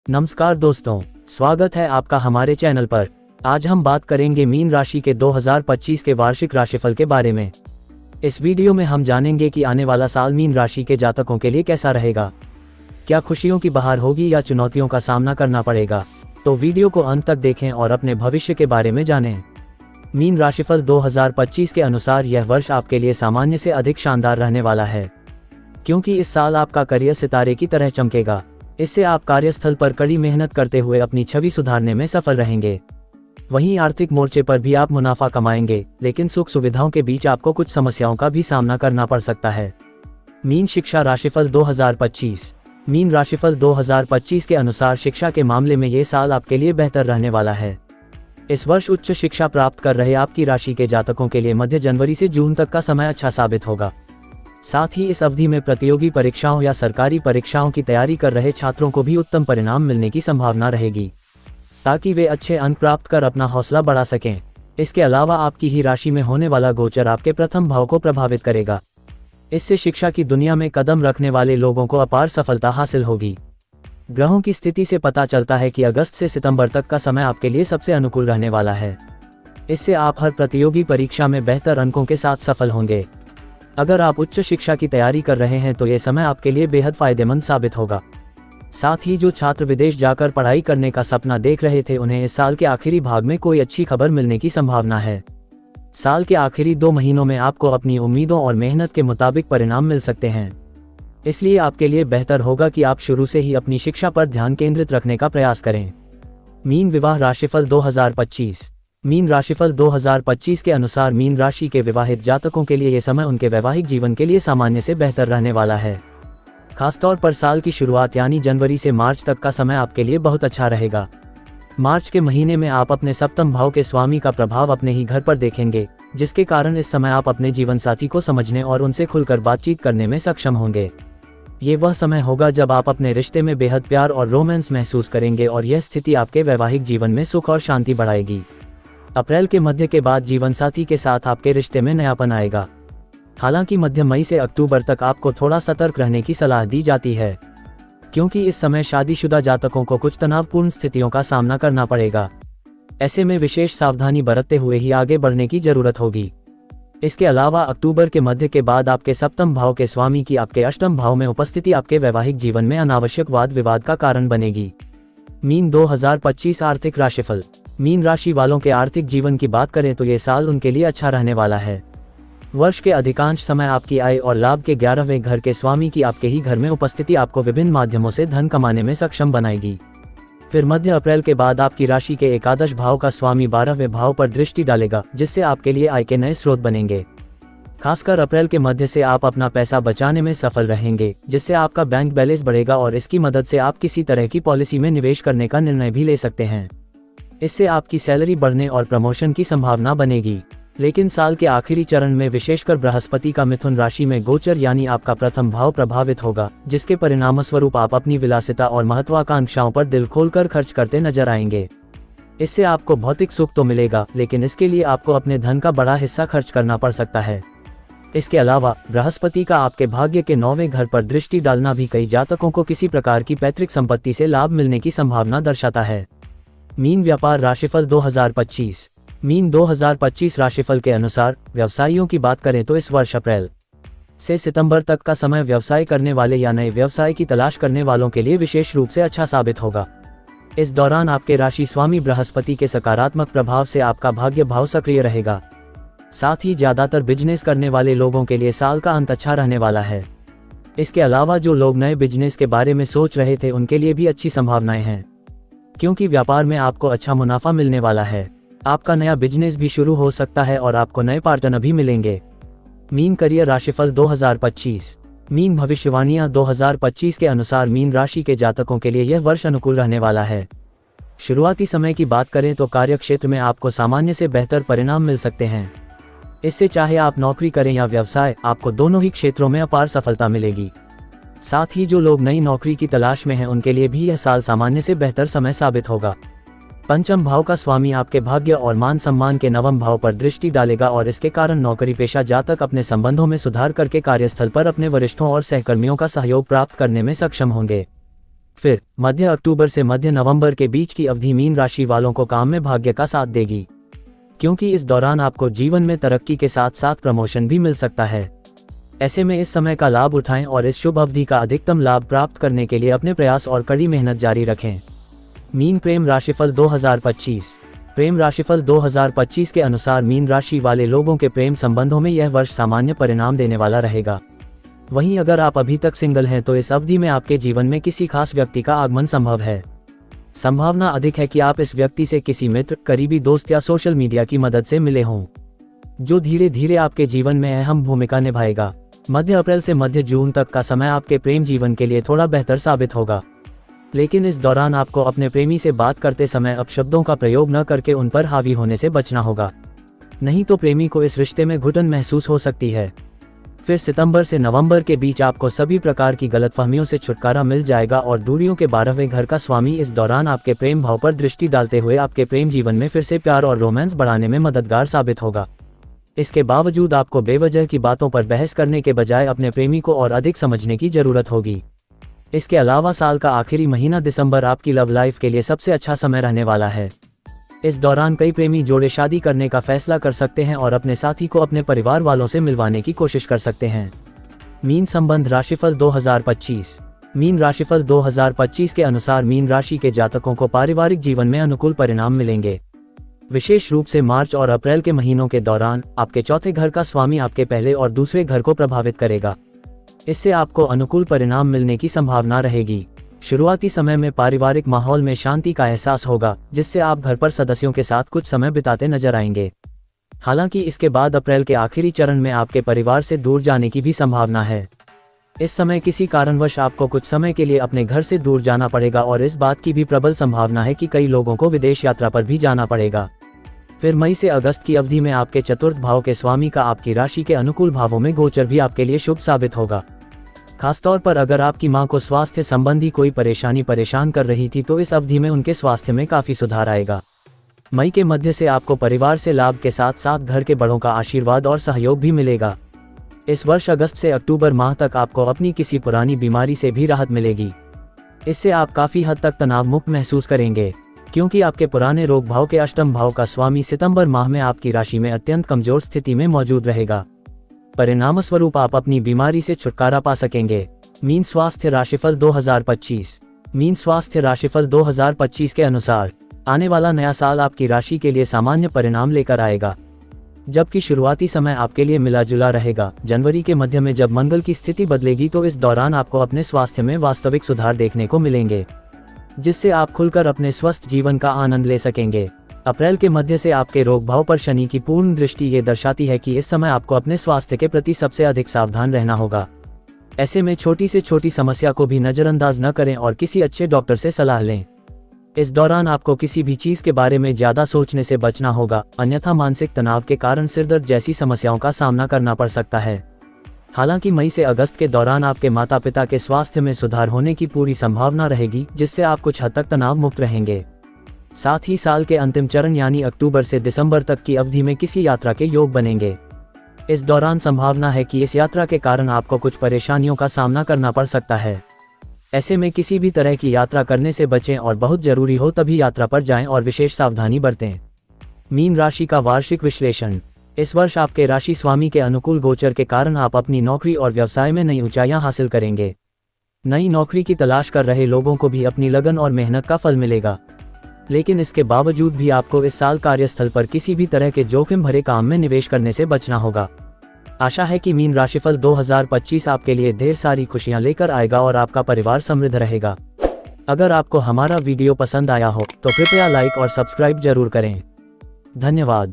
नमस्कार दोस्तों, स्वागत है आपका हमारे चैनल पर। आज हम बात करेंगे मीन राशि के 2025 के वार्षिक राशिफल के बारे में। इस वीडियो में हम जानेंगे कि आने वाला साल मीन राशि के जातकों के लिए कैसा रहेगा। क्या खुशियों की बहार होगी या चुनौतियों का सामना करना पड़ेगा? तो वीडियो को अंत तक देखें और अपने भविष्य के बारे में जानें। मीन राशिफल 2025 के अनुसार यह वर्ष आपके लिए सामान्य से अधिक शानदार रहने वाला है, क्योंकि इस साल आपका करियर सितारे की तरह चमकेगा। इससे आप कार्यस्थल पर कड़ी मेहनत करते हुए अपनी छवि सुधारने में सफल रहेंगे। वहीं आर्थिक मोर्चे पर भी आप मुनाफा कमाएंगे, लेकिन सुख सुविधाओं के बीच आपको कुछ समस्याओं का भी सामना करना पड़ सकता है। मीन शिक्षा राशिफल 2025। मीन राशिफल 2025 के अनुसार शिक्षा के मामले में ये साल आपके लिए बेहतर रहने वाला है। इस वर्ष उच्च शिक्षा प्राप्त कर रहे आपकी राशि के जातकों के लिए मध्य जनवरी से जून तक का समय अच्छा साबित होगा। साथ ही इस अवधि में प्रतियोगी परीक्षाओं या सरकारी परीक्षाओं की तैयारी कर रहे छात्रों को भी उत्तम परिणाम मिलने की संभावना रहेगी, ताकि वे अच्छे अंक प्राप्त कर अपना हौसला बढ़ा सकें। इसके अलावा आपकी ही राशि में होने वाला गोचर आपके प्रथम भाव को प्रभावित करेगा। इससे शिक्षा की दुनिया में कदम रखने वाले लोगों को अपार सफलता हासिल होगी। ग्रहों की स्थिति से पता चलता है कि अगस्त से सितंबर तक का समय आपके लिए सबसे अनुकूल रहने वाला है। इससे आप हर प्रतियोगी परीक्षा में बेहतर अंकों के साथ सफल होंगे। अगर आप उच्च शिक्षा की तैयारी कर रहे हैं तो ये समय आपके लिए बेहद फायदेमंद साबित होगा। साथ ही जो छात्र विदेश जाकर पढ़ाई करने का सपना देख रहे थे, उन्हें इस साल के आखिरी भाग में कोई अच्छी खबर मिलने की संभावना है। साल के आखिरी 2 महीनों में आपको अपनी उम्मीदों और मेहनत के मुताबिक परिणाम मिल सकते हैं। इसलिए आपके लिए बेहतर होगा कि आप शुरू से ही अपनी शिक्षा पर ध्यान केंद्रित रखने का प्रयास करें। मीन विवाह राशिफल 2025। मीन राशिफल 2025 के अनुसार मीन राशि के विवाहित जातकों के लिए यह समय उनके वैवाहिक जीवन के लिए सामान्य से बेहतर रहने वाला है। खासतौर पर साल की शुरुआत यानी जनवरी से मार्च तक का समय आपके लिए बहुत अच्छा रहेगा। मार्च के महीने में आप अपने सप्तम भाव के स्वामी का प्रभाव अपने ही घर पर देखेंगे, जिसके कारण इस समय आप अपने जीवन साथी को समझने और उनसे खुलकर बातचीत करने में सक्षम होंगे। ये वह समय होगा जब आप अपने रिश्ते में बेहद प्यार और रोमांस महसूस करेंगे और यह स्थिति आपके वैवाहिक जीवन में सुख और शांति बढ़ाएगी। अप्रैल के मध्य के बाद जीवनसाथी के साथ आपके रिश्ते में नयापन आएगा। हालांकि मध्य मई से अक्टूबर तक आपको थोड़ा सतर्क रहने की सलाह दी जाती है, क्योंकि इस समय शादीशुदा जातकों को कुछ तनावपूर्ण स्थितियों का सामना करना पड़ेगा। ऐसे में विशेष सावधानी बरतते हुए ही आगे बढ़ने की जरूरत होगी। इसके अलावा अक्टूबर के मध्य के बाद आपके सप्तम भाव के स्वामी की आपके अष्टम भाव में उपस्थिति आपके वैवाहिक जीवन में अनावश्यक वाद विवाद का कारण बनेगी। मीन 2025 आर्थिक राशिफल। मीन राशि वालों के आर्थिक जीवन की बात करें तो ये साल उनके लिए अच्छा रहने वाला है। वर्ष के अधिकांश समय आपकी आय और लाभ के 11वें घर के स्वामी की आपके ही घर में उपस्थिति आपको विभिन्न माध्यमों से धन कमाने में सक्षम बनाएगी। फिर मध्य अप्रैल के बाद आपकी राशि के एकादश भाव का स्वामी 12वें भाव पर दृष्टि डालेगा, जिससे आपके लिए आय के नए स्रोत बनेंगे। खासकर अप्रैल के मध्य से आप अपना पैसा बचाने में सफल रहेंगे, जिससे आपका बैंक बैलेंस बढ़ेगा और इसकी मदद से आप किसी तरह की पॉलिसी में निवेश करने का निर्णय भी ले सकते हैं। इससे आपकी सैलरी बढ़ने और प्रमोशन की संभावना बनेगी। लेकिन साल के आखिरी चरण में विशेषकर बृहस्पति का मिथुन राशि में गोचर यानी आपका प्रथम भाव प्रभावित होगा, जिसके परिणामस्वरूप आप अपनी विलासिता और महत्वाकांक्षाओं पर दिल खोलकर खर्च करते नजर आएंगे। इससे आपको भौतिक सुख तो मिलेगा, लेकिन इसके लिए आपको अपने धन का बड़ा हिस्सा खर्च करना पड़ सकता है। इसके अलावा बृहस्पति का आपके भाग्य के 9वें घर पर दृष्टि डालना भी कई जातकों को किसी प्रकार की पैतृक संपत्ति से लाभ मिलने की संभावना दर्शाता है। मीन व्यापार राशिफल 2025। मीन 2025 राशिफल के अनुसार व्यवसायियों की बात करें तो इस वर्ष अप्रैल से सितंबर तक का समय व्यवसाय करने वाले या नए व्यवसाय की तलाश करने वालों के लिए विशेष रूप से अच्छा साबित होगा। इस दौरान आपके राशि स्वामी बृहस्पति के सकारात्मक प्रभाव से आपका भाग्य भाव सक्रिय रहेगा। साथ ही ज्यादातर बिजनेस करने वाले लोगों के लिए साल का अंत अच्छा रहने वाला है। इसके अलावा जो लोग नए बिजनेस के बारे में सोच रहे थे, उनके लिए भी अच्छी संभावनाएं हैं, क्योंकि व्यापार में आपको अच्छा मुनाफा मिलने वाला है। आपका नया बिजनेस भी शुरू हो सकता है और आपको नए पार्टनर भी मिलेंगे। मीन करियर राशिफल 2025। मीन भविष्यवाणियां 2025 के अनुसार मीन राशि के जातकों के लिए यह वर्ष अनुकूल रहने वाला है। शुरुआती समय की बात करें तो कार्य क्षेत्र में आपको सामान्य से बेहतर परिणाम मिल सकते हैं। इससे चाहे आप नौकरी करें या व्यवसाय, आपको दोनों ही क्षेत्रों में अपार सफलता मिलेगी। साथ ही जो लोग नई नौकरी की तलाश में हैं, उनके लिए भी यह साल सामान्य से बेहतर समय साबित होगा। पंचम भाव का स्वामी आपके भाग्य और मान सम्मान के 9वें भाव पर दृष्टि डालेगा और इसके कारण नौकरी पेशा जातक अपने संबंधों में सुधार करके कार्यस्थल पर अपने वरिष्ठों और सहकर्मियों का सहयोग प्राप्त करने में सक्षम होंगे। फिर मध्य अक्टूबर से मध्य नवंबर के बीच की अवधि मीन राशि वालों को काम में भाग्य का साथ देगी, क्योंकि इस दौरान आपको जीवन में तरक्की के साथ साथ प्रमोशन भी मिल सकता है। ऐसे में इस समय का लाभ उठाएं और इस शुभ अवधि का अधिकतम लाभ प्राप्त करने के लिए अपने प्रयास और कड़ी मेहनत जारी रखें। मीन प्रेम राशिफल 2025। प्रेम राशिफल 2025 के अनुसार मीन राशि वाले लोगों के प्रेम संबंधों में यह वर्ष सामान्य परिणाम देने वाला रहेगा। वहीं अगर आप अभी तक सिंगल हैं तो इस अवधि में आपके जीवन में किसी खास व्यक्ति का आगमन संभव है। संभावना अधिक है कि आप इस व्यक्ति से किसी मित्र, करीबी दोस्त या सोशल मीडिया की मदद से मिले हों, जो धीरे धीरे आपके जीवन में अहम भूमिका निभाएगा। मध्य अप्रैल से मध्य जून तक का समय आपके प्रेम जीवन के लिए थोड़ा बेहतर साबित होगा, लेकिन इस दौरान आपको अपने प्रेमी से बात करते समय अपशब्दों का प्रयोग न करके उन पर हावी होने से बचना होगा, नहीं तो प्रेमी को इस रिश्ते में घुटन महसूस हो सकती है। फिर सितंबर से नवंबर के बीच आपको सभी प्रकार की गलतफहमियों से छुटकारा मिल जाएगा और दूरियों के 12वें घर का स्वामी इस दौरान आपके प्रेम भाव पर दृष्टि डालते हुए आपके प्रेम जीवन में फिर से प्यार और रोमांस बढ़ाने में मददगार साबित होगा। इसके बावजूद आपको बेवजह की बातों पर बहस करने के बजाय अपने प्रेमी को और अधिक समझने की जरूरत होगी। इसके अलावा साल का आखिरी महीना दिसंबर आपकी लव लाइफ के लिए सबसे अच्छा समय रहने वाला है। इस दौरान कई प्रेमी जोड़े शादी करने का फैसला कर सकते हैं और अपने साथी को अपने परिवार वालों से मिलवाने की कोशिश कर सकते हैं। मीन संबंध राशिफल 2025। मीन राशिफल 2025 के अनुसार मीन राशि के जातकों को पारिवारिक जीवन में अनुकूल परिणाम मिलेंगे। विशेष रूप से मार्च और अप्रैल के महीनों के दौरान आपके चौथे घर का स्वामी आपके पहले और दूसरे घर को प्रभावित करेगा। इससे आपको अनुकूल परिणाम मिलने की संभावना रहेगी। शुरुआती समय में पारिवारिक माहौल में शांति का एहसास होगा, जिससे आप घर पर सदस्यों के साथ कुछ समय बिताते नजर आएंगे। हालांकि इसके बाद अप्रैल के आखिरी चरण में आपके परिवार से दूर जाने की भी संभावना है। इस समय किसी कारणवश आपको कुछ समय के लिए अपने घर से दूर जाना पड़ेगा और इस बात की भी प्रबल संभावना है कि कई लोगों को विदेश यात्रा पर भी जाना पड़ेगा। फिर मई से अगस्त की अवधि में आपके चतुर्थ भाव के स्वामी का आपकी राशि के अनुकूल भावों में गोचर भी आपके लिए शुभ साबित होगा। खासतौर पर अगर आपकी मां को स्वास्थ्य संबंधी कोई परेशानी परेशान कर रही थी तो इस अवधि में उनके स्वास्थ्य में काफी सुधार आएगा। मई के मध्य से आपको परिवार से लाभ के साथ साथ घर के बड़ों का आशीर्वाद और सहयोग भी मिलेगा। इस वर्ष अगस्त से अक्टूबर माह तक आपको अपनी किसी पुरानी बीमारी से भी राहत मिलेगी। इससे आप काफी हद तक तनाव मुक्त महसूस करेंगे, क्योंकि आपके पुराने रोग भाव के अष्टम भाव का स्वामी सितंबर माह में आपकी राशि में अत्यंत कमजोर स्थिति में मौजूद रहेगा। परिणाम स्वरूप आप अपनी बीमारी से छुटकारा पा सकेंगे। मीन स्वास्थ्य राशिफल 2025। मीन स्वास्थ्य राशिफल 2025 के अनुसार आने वाला नया साल आपकी राशि के लिए सामान्य परिणाम लेकर आएगा, जबकि शुरुआती समय आपके लिए मिला जुला रहेगा। जनवरी के मध्य में जब मंगल की स्थिति बदलेगी तो इस दौरान आपको अपने स्वास्थ्य में वास्तविक सुधार देखने को मिलेंगे, जिससे आप खुलकर अपने स्वस्थ जीवन का आनंद ले सकेंगे। अप्रैल के मध्य से आपके रोग भाव पर शनि की पूर्ण दृष्टि ये दर्शाती है कि इस समय आपको अपने स्वास्थ्य के प्रति सबसे अधिक सावधान रहना होगा। ऐसे में छोटी से छोटी समस्या को भी नजरअंदाज न करें और किसी अच्छे डॉक्टर से सलाह लें। इस दौरान आपको किसी भी चीज के बारे में ज्यादा सोचने से बचना होगा, अन्यथा मानसिक तनाव के कारण सिरदर्द जैसी समस्याओं का सामना करना पड़ सकता है। हालांकि मई से अगस्त के दौरान आपके माता पिता के स्वास्थ्य में सुधार होने की पूरी संभावना रहेगी, जिससे आप कुछ हद तक तनाव मुक्त रहेंगे। साथ ही साल के अंतिम चरण यानी अक्टूबर से दिसंबर तक की अवधि में किसी यात्रा के योग बनेंगे। इस दौरान संभावना है कि इस यात्रा के कारण आपको कुछ परेशानियों का सामना करना पड़ सकता है। ऐसे में किसी भी तरह की यात्रा करने से बचें और बहुत जरूरी हो तभी यात्रा पर जाएं और विशेष सावधानी बरतें। मीन राशि का वार्षिक विश्लेषण। इस वर्ष आपके राशि स्वामी के अनुकूल गोचर के कारण आप अपनी नौकरी और व्यवसाय में नई ऊंचाइयां हासिल करेंगे। नई नौकरी की तलाश कर रहे लोगों को भी अपनी लगन और मेहनत का फल मिलेगा, लेकिन इसके बावजूद भी आपको इस साल कार्यस्थल पर किसी भी तरह के जोखिम भरे काम में निवेश करने से बचना होगा। आशा है कि मीन राशिफल 2025 आपके लिए ढेर सारी खुशियां लेकर आएगा और आपका परिवार समृद्ध रहेगा। अगर आपको हमारा वीडियो पसंद आया हो तो कृपया लाइक और सब्सक्राइब जरूर करें। धन्यवाद।